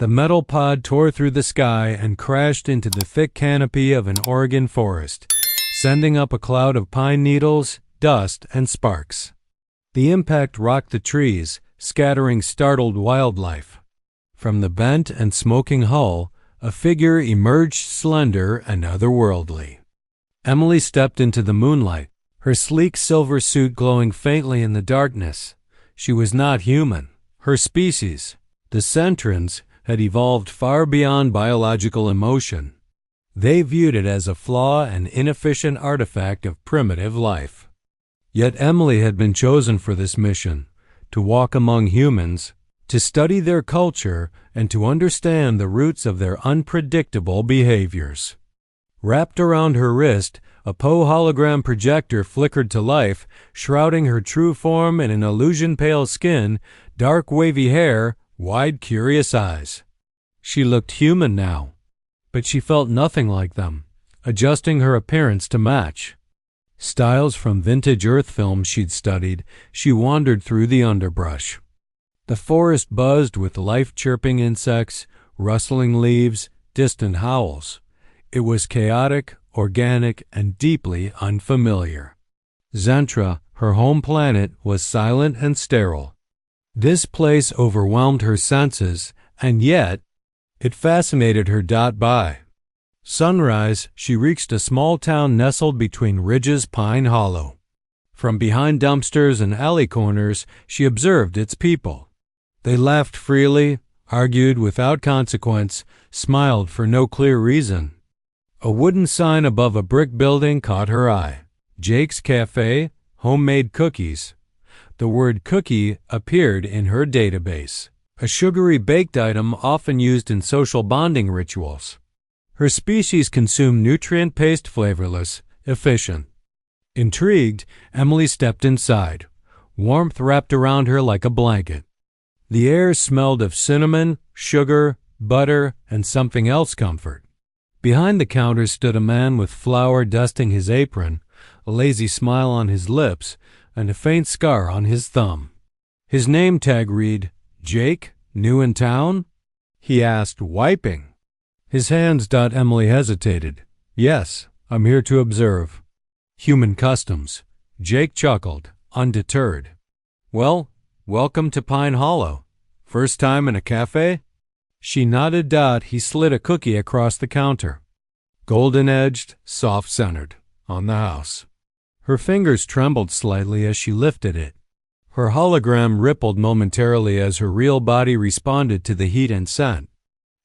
The metal pod tore through the sky and crashed into the thick canopy of an Oregon forest, sending up a cloud of pine needles, dust, and sparks. The impact rocked the trees, scattering startled wildlife. From the bent and smoking hull, a figure emerged slender and otherworldly. Emily stepped into the moonlight, her sleek silver suit glowing faintly in the darkness. She was not human. Her species, the Centrans, had evolved far beyond biological emotion. They viewed it as a flaw and inefficient artifact of primitive life. Yet Emily had been chosen for this mission, to walk among humans, to study their culture, and to understand the roots of their unpredictable behaviors. Wrapped around her wrist, a Poe hologram projector flickered to life, shrouding her true form in an illusion-pale skin, dark wavy hair, wide curious eyes. She looked human now, but she felt nothing like them, adjusting her appearance to match. Styles from vintage Earth films she'd studied, she wandered through the underbrush. The forest buzzed with life-chirping insects, rustling leaves, distant howls. It was chaotic, organic, and deeply unfamiliar. Zentra, her home planet, was silent and sterile. This place overwhelmed her senses, and yet it fascinated her. By sunrise, she reached a small town nestled between ridges Pine Hollow. From behind dumpsters and alley corners, she observed its people. They laughed freely, argued without consequence, smiled for no clear reason. A wooden sign above a brick building caught her eye. Jake's Cafe, homemade cookies. The word cookie appeared in her database, a sugary baked item often used in social bonding rituals. Her species consumed nutrient-paced, flavorless, efficient. Intrigued, Emily stepped inside. Warmth wrapped around her like a blanket. The air smelled of cinnamon, sugar, butter, and something else comfort. Behind the counter stood a man with flour dusting his apron, a lazy smile on his lips, and a faint scar on his thumb. His name tag read, "Jake, new in town?" he asked, wiping. His hands. Emily hesitated. "Yes, I'm here to observe." "Human customs." Jake chuckled, undeterred. "Well, welcome to Pine Hollow. First time in a cafe?" She nodded. He slid a cookie across the counter. Golden-edged, soft-centered, on the house. Her fingers trembled slightly as she lifted it. Her hologram rippled momentarily as her real body responded to the heat and scent.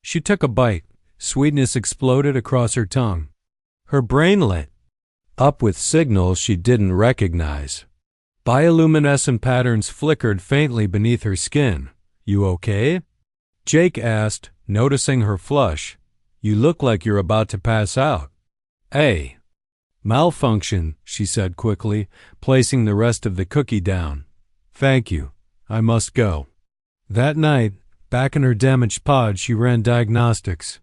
She took a bite. Sweetness exploded across her tongue. Her brain lit up with signals she didn't recognize. Bioluminescent patterns flickered faintly beneath her skin. "You okay?" Jake asked, noticing her flush. "You look like you're about to pass out." "Hey." "Malfunction," she said quickly, placing the rest of the cookie down. "Thank you. I must go." That night, back in her damaged pod, she ran diagnostics.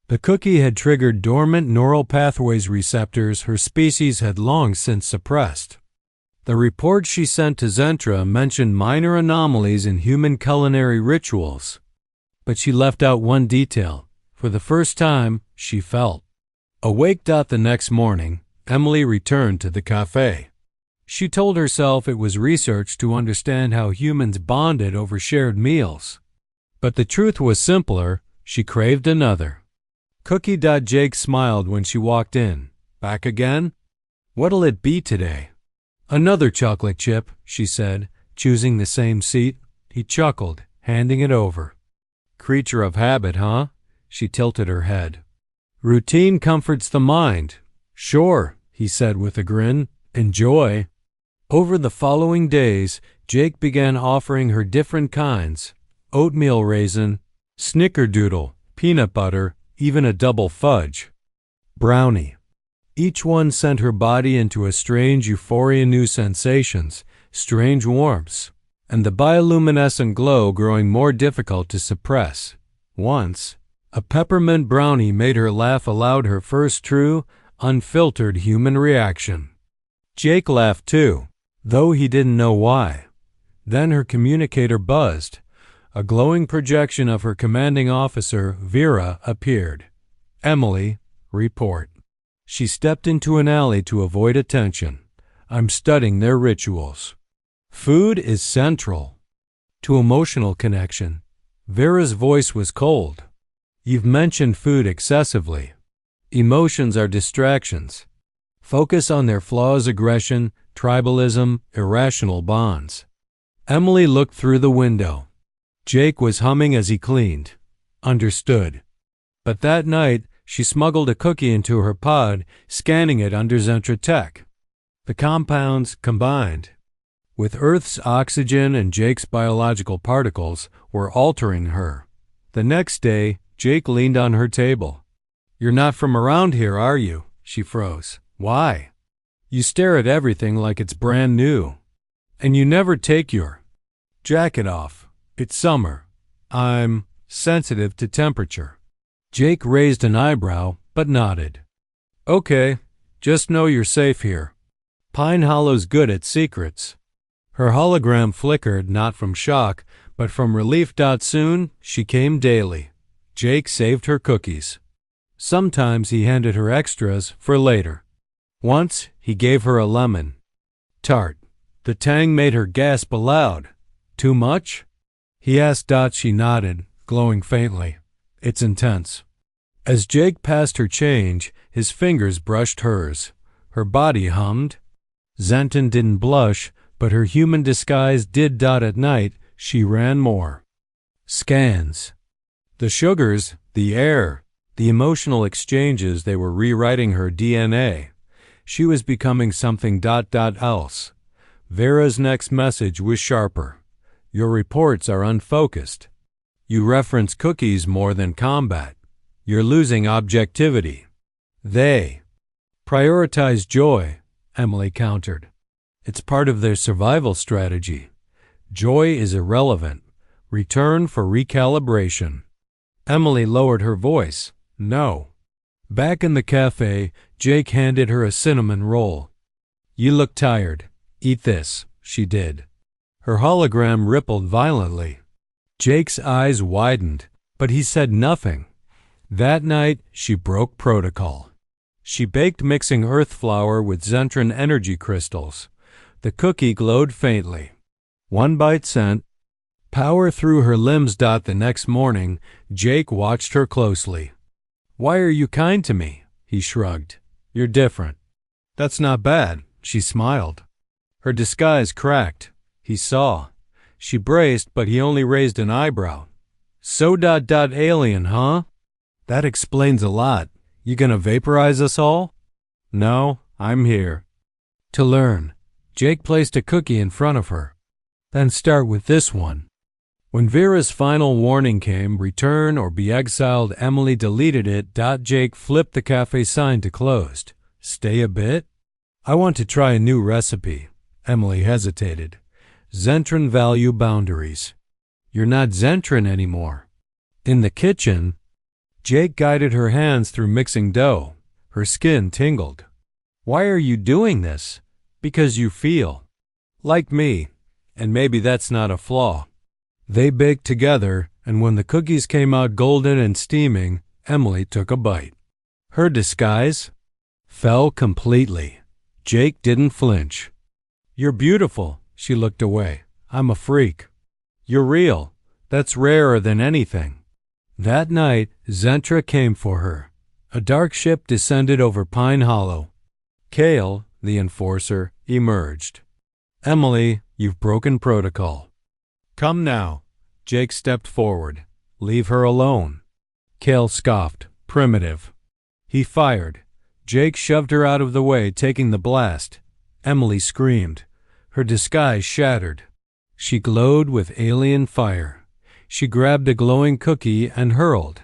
The cookie had triggered dormant neural pathways receptors her species had long since suppressed. The report she sent to Zentra mentioned minor anomalies in human culinary rituals. But she left out one detail. For the first time, she felt. Awake. The next morning, Emily returned to the cafe. She told herself it was research to understand how humans bonded over shared meals. But the truth was simpler. She craved another. Cookie. Jake smiled when she walked in. "Back again? What'll it be today?" "Another chocolate chip," she said, choosing the same seat. He chuckled, handing it over. "Creature of habit, huh?" She tilted her head. "Routine comforts the mind." "Sure," he said with a grin. "Enjoy." Over the following days, Jake began offering her different kinds: oatmeal raisin, snickerdoodle, peanut butter, even a double fudge brownie. Each one sent her body into a strange euphoria, new sensations, strange warmths, and the bioluminescent glow growing more difficult to suppress. Once, a peppermint brownie made her laugh aloud, her first true, unfiltered human reaction. Jake laughed too, though he didn't know why. Then her communicator buzzed. A glowing projection of her commanding officer, Vera, appeared. Emily, report. She stepped into an alley to avoid attention. I'm studying their rituals. Food is central to emotional connection. Vera's voice was cold. You've mentioned food excessively. Emotions are distractions. Focus on their flaws: aggression, tribalism, irrational bonds. Emily looked through the window. Jake was humming as he cleaned. Understood. But that night, she smuggled a cookie into her pod, scanning it under Zentra tech. The compounds combined with Earth's oxygen and Jake's biological particles were altering her. The next day, Jake leaned on her table. You're not from around here, are you? She froze. Why? You stare at everything like it's brand new. And you never take your jacket off. It's summer. I'm sensitive to temperature. Jake raised an eyebrow, but nodded. Okay, just know you're safe here. Pine Hollow's good at secrets. Her hologram flickered, not from shock, but from relief. Soon, she came daily. Jake saved her cookies. Sometimes he handed her extras for later. Once, he gave her a lemon tart. The tang made her gasp aloud. Too much? He asked. She nodded, glowing faintly. It's intense. As Jake passed her change, his fingers brushed hers. Her body hummed. Zenton didn't blush, but her human disguise did. At night, she ran more scans. The sugars, the air, the emotional exchanges, they were rewriting her DNA. She was becoming something else. Vera's next message was sharper. Your reports are unfocused. You reference cookies more than combat. You're losing objectivity. They prioritize joy, Emily countered. It's part of their survival strategy. Joy is irrelevant. Return for recalibration. Emily lowered her voice. No. Back in the cafe, Jake handed her a cinnamon roll. You look tired. Eat this. She did. Her hologram rippled violently. Jake's eyes widened, but he said nothing. That night, she broke protocol. She baked, mixing earth flour with Zentran energy crystals. The cookie glowed faintly. One bite sent power through her limbs. The next morning, Jake watched her closely. Why are you kind to me? He shrugged. You're different. That's not bad, she smiled. Her disguise cracked. He saw. She braced, but he only raised an eyebrow. So alien, huh? That explains a lot. You gonna vaporize us all? No, I'm here to learn. Jake placed a cookie in front of her. Then start with this one. When Vera's final warning came, return or be exiled, Emily deleted it. Jake flipped the cafe sign to closed. Stay a bit? I want to try a new recipe. Emily hesitated. Zentran value boundaries. You're not Zentran anymore. In the kitchen, Jake guided her hands through mixing dough. Her skin tingled. Why are you doing this? Because you feel like me, and maybe that's not a flaw. They baked together, and when the cookies came out golden and steaming, Emily took a bite. Her disguise fell completely. Jake didn't flinch. You're beautiful. She looked away. I'm a freak. You're real. That's rarer than anything. That night, Zentra came for her. A dark ship descended over Pine Hollow. Kale, the enforcer, emerged. Emily, you've broken protocol. Come now. Jake stepped forward. Leave her alone. Kale scoffed. Primitive. He fired. Jake shoved her out of the way, taking the blast. Emily screamed. Her disguise shattered. She glowed with alien fire. She grabbed a glowing cookie and hurled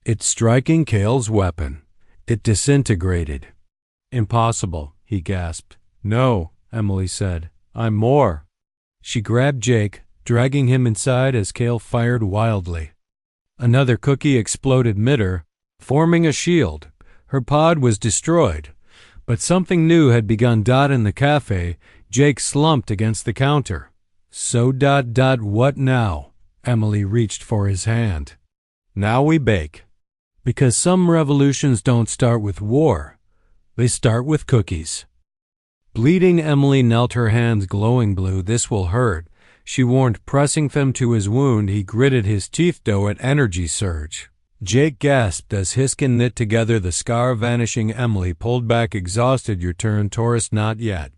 it, striking Kale's weapon. It disintegrated. Impossible, he gasped. No, Emily said. I'm more. She grabbed Jake, dragging him inside as Kale fired wildly. Another cookie exploded mid-air, forming a shield. Her pod was destroyed. But something new had begun. In the cafe, Jake slumped against the counter. So what now? Emily reached for his hand. Now we bake. Because some revolutions don't start with war. They start with cookies. Bleeding Emily knelt, her hands glowing blue. This will hurt, she warned, pressing them to his wound. He gritted his teeth though at energy surge. Jake gasped as his skin knit together, the scar vanishing. Emily pulled back, exhausted. Your turn, Taurus. Not yet.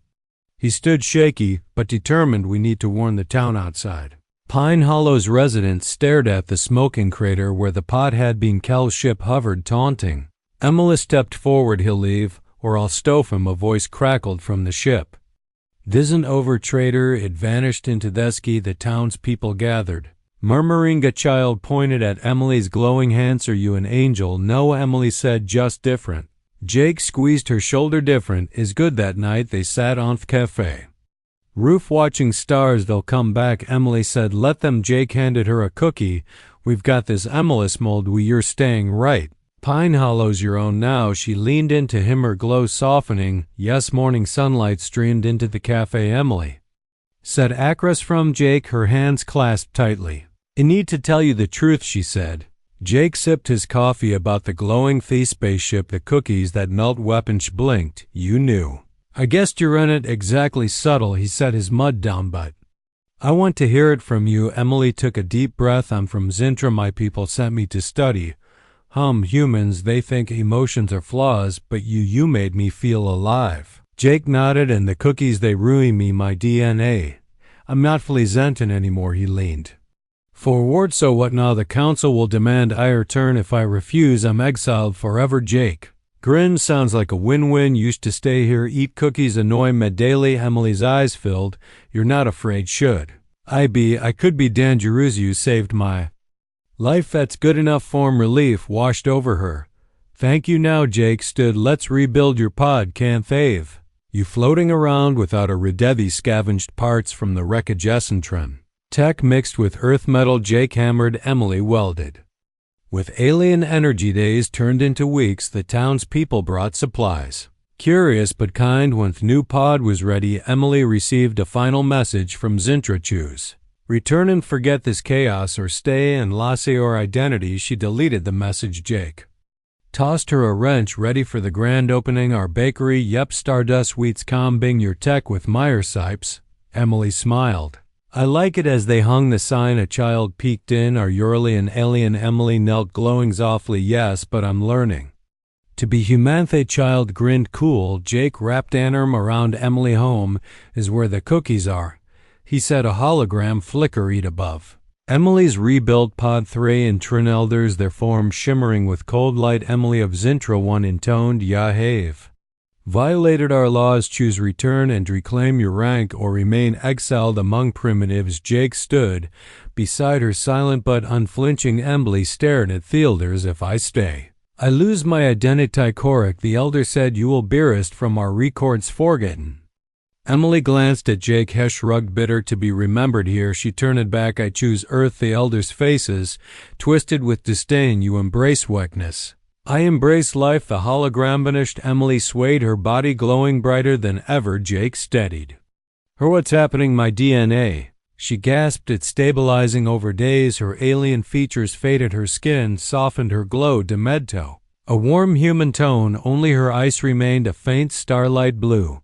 He stood shaky, but determined. We need to warn the town outside. Pine Hollow's residents stared at the smoking crater where the pod had been. Kel's ship hovered, taunting. Emily stepped forward. He'll leave, or I'll stove him, a voice crackled from the ship. Disn't over, traitor. It vanished into the sky. The townspeople gathered, murmuring. A child pointed at Emily's glowing hands. Are you an angel? No, Emily said, just different. Jake squeezed her shoulder. Different is good. That night they sat on the cafe roof watching stars. They'll come back, Emily said. Let them. Jake handed her a cookie. We've got this, Emily smiled. You're staying, right? Pine Hollow's your own now. She leaned into him, her glow softening. Yes. Morning sunlight streamed into the cafe. Emily said, across from Jake, her hands clasped tightly. I need to tell you the truth, she said. Jake sipped his coffee. About the glowing the spaceship, the cookies, that melt weapon. She blinked. You knew. I guessed you're in it. Exactly. Subtle. He set his mud down. But I want to hear it from you. Emily took a deep breath. I'm from Zintra. My people sent me to study. Humans, they think emotions are flaws, but you made me feel alive. Jake nodded. And the cookies, they ruin me, my DNA. I'm not fully Zenton anymore. He leaned forward. So what now? The council will demand I return. If I refuse, I'm exiled forever. Jake grinned. Sounds like a win-win. Used to stay here, eat cookies, annoy me daily. Emily's eyes filled. You're not afraid, should I be? I could be dangerous. You saved my life. That's good enough. Form relief washed over her. Thank you. Now Jake stood. Let's rebuild your pod. Can't they've you floating around without a redevi, scavenged parts from the wreckage. Essentron tech mixed with earth metal. Jake hammered. Emily welded. With alien energy, days turned into weeks. The townspeople brought supplies. Curious but kind. When the new pod was ready, Emily received a final message from Zintra. Choose return and forget this chaos, or stay and loss your identity. She deleted the message. Jake tossed her a wrench. Ready for the grand opening. Our bakery. Yep. Stardust Wheats. Combing your tech with Meyer Sipes. Emily smiled. I like it. As they hung the sign, a child peeked in. Are you an alien? Emily knelt, glowing softly. Yes, but I'm learning to be human. The child grinned. Cool. Jake wrapped an arm around Emily. Home is where the cookies are, he said. A hologram flickered above Emily's rebuilt pod. 3 in Trinelders, their form shimmering with cold light. Emily of Zintra 1 intoned. Ya have violated our laws. Choose return and reclaim your rank, or remain exiled among primitives. Jake stood beside her, silent but unflinching. Emily stared at Fielders. If I stay, I lose my identity. Korik, the elder said, you will be erased from our records, forgotten. Emily glanced at Jake. He shrugged. Bitter to be remembered here. She turned back. I choose Earth. The elders' faces twisted with disdain. You embrace weakness. I embrace life. The hologram vanished. Emily swayed, her body glowing brighter than ever. Jake steadied her. What's happening? My DNA. She gasped. It stabilizing over days. Her alien features faded. Her skin softened. Her glow demento a warm human tone. Only her eyes remained a faint starlight blue.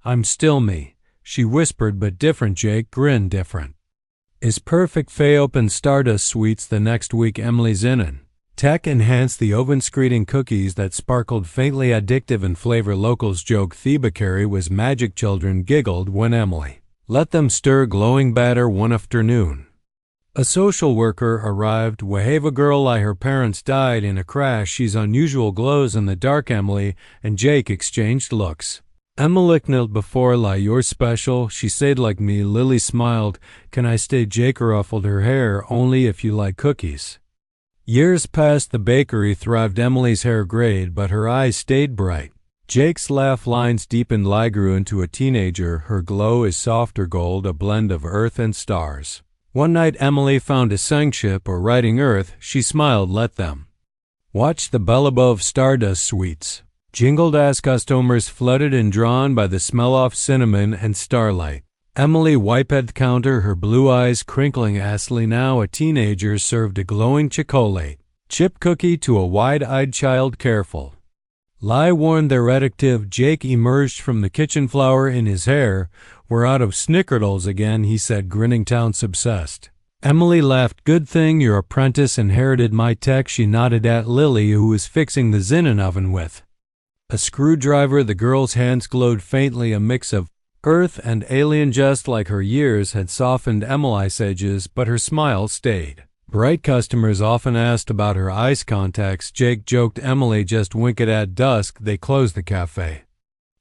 I'm still me, she whispered, but different. Jake grinned. Different is perfect. Faye opened Stardust Sweets the next week. Emily's in tech enhanced the oven, screeding cookies that sparkled faintly, addictive in flavor. Locals joked Thebacary was magic. Children giggled when Emily let them stir glowing batter. One afternoon, a social worker arrived. Waheva girl lie. Her parents died in a crash. She's unusual glows in the dark. Emily and Jake exchanged looks. Emily knelt before lie. You're special, she said. Like me. Lily smiled. Can I stay? Jake ruffled her hair. Only if you like cookies. Years passed. The bakery thrived. Emily's hair grayed, but her eyes stayed bright. Jake's laugh lines deepened. Lie grew into a teenager. Her glow is softer gold, a blend of earth and stars. One night Emily found a ship or riding Earth. She smiled. Let them watch the bell above. Stardust Sweets jingled as customers flooded and drawn by the smell of cinnamon and starlight. Emily wiped at the counter, her blue eyes crinkling asily. Now a teenager served a glowing chocolate chip cookie to a wide-eyed child. Careful. Lie warned their relative. Jake emerged from the kitchen, flower in his hair. We're out of snickerdoodles again, he said, grinning. Town's obsessed. Emily laughed. Good thing your apprentice inherited my tech. She nodded at Lily, who was fixing the Zinnin oven with a screwdriver. The girl's hands glowed faintly, a mix of earth and alien. Just like her years had softened Emily's edges, but her smile stayed bright. Customers often asked about her ice contacts. Jake joked. Emily just winked. At dusk, they closed the cafe.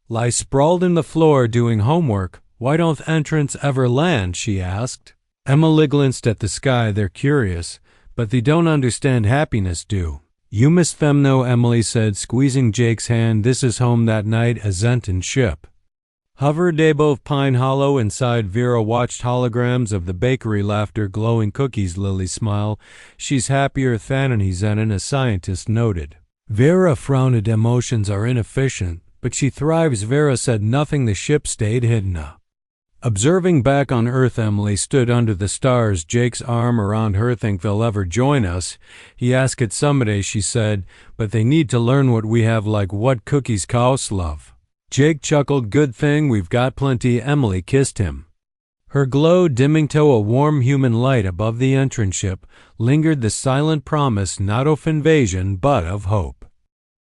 Lie sprawled in the floor doing homework. Why don't entrants ever land? She asked. Emily glanced at the sky. They're curious, but they don't understand happiness, do you, Miss Femno? Emily said, squeezing Jake's hand. This is home. That night, a Zenton ship hovered above Pine Hollow. Inside, Vera watched holograms of the bakery. Laughter, glowing cookies. Lily smiled. She's happier than any Zenon, a scientist noted. Vera frowned. Emotions are inefficient, but she thrives. Vera said nothing. The ship stayed hidden. Observing back on Earth, Emily stood under the stars, Jake's arm around her. Think they'll ever join us? He asked it someday, she said, but they need to learn what we have, like what cookies cows love. Jake chuckled. Good thing we've got plenty. Emily kissed him. Her glow dimming to a warm human light. Above the entrance ship lingered the silent promise, not of invasion, but of hope.